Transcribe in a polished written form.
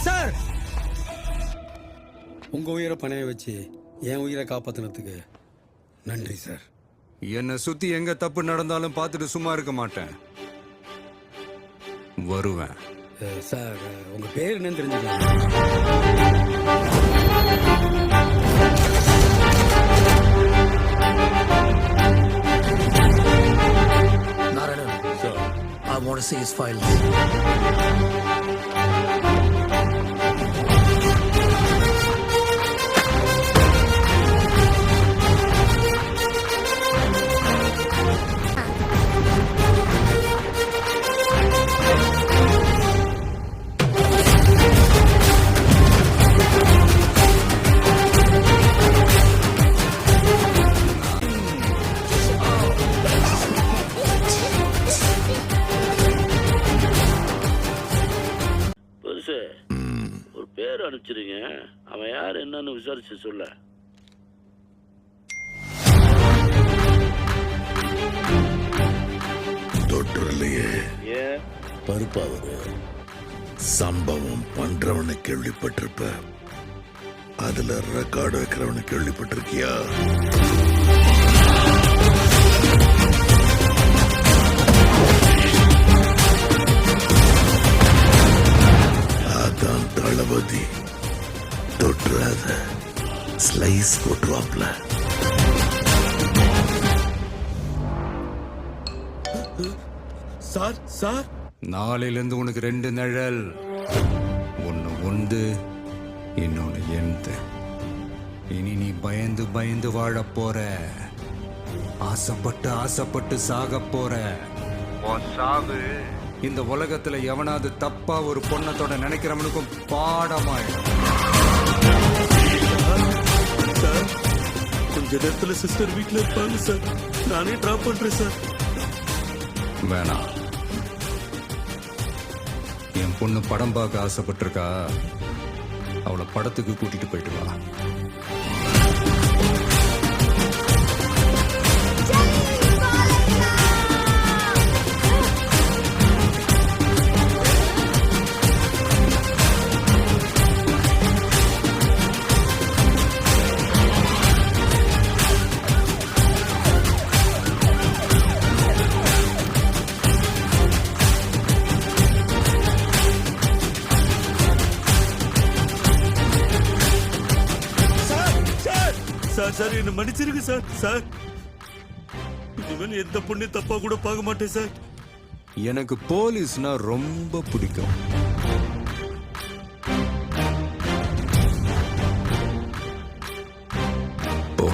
Sir உங்க உயிரை பணைய வச்சு என் உயிரை காப்பாத்தினதுக்கு நன்றி சார். என்னை சுத்தி எங்க தப்பு நடந்தாலும் பார்த்துட்டு சும்மா இருக்க மாட்டேன், வருவேன். சார் உங்க பேர் என்னன்னு தெரிஞ்சுக்கலாம்? Narayan, sir. I want to see his files. ஒரு பேர் அனுப்பிச்சிருங்க, அவன் யார் என்னன்னு விசாரிச்சு சொல்ல. தொற்றுலையே ஏன் பருப்பாவது சம்பவம் பண்றவனை கேள்விப்பட்டிருப்ப, அதுல ரெக்கார்டு வைக்கிறவனை கேள்விப்பட்டிருக்கியா? அதான் தளபதி. தொற்றாத ஸ்லைஸ் போட்டுவாப்ல. சார் சார் நாளையிலிருந்து உனக்கு 2 நிழல், ஒன்னு உண்டு, இன்னொன்னு எந்த. இனி நீ பயந்து பயந்து வாழ போற, ஆசைப்பட்டு ஆசைப்பட்டு சாக போற. உன் சாவு இந்த உலகத்துல எவனாவது தப்பா ஒரு பொண்ணத்தோட நினைக்கிறவனுக்கும் பாடமாயிடும். சார் கொஞ்ச நேரத்துல சிஸ்டர் வீட்ல இருப்பாங்க சார், நானே டிராப் பண்றேன் சார். வேணாம், என் பொண்ணு படம் பார்க்க ஆசைப்பட்டிருக்கா, அவளை படத்துக்கு கூட்டிட்டு போயிட்டு வா. சார் சார் என்ன மன்னிச்சிருங்க சார். சார் இனிமேல் எந்த பொண்ணு தப்பா கூட பார்க்க மாட்டேன் சார். எனக்கு போலீஸ்னா ரொம்ப பிடிக்கும். போ.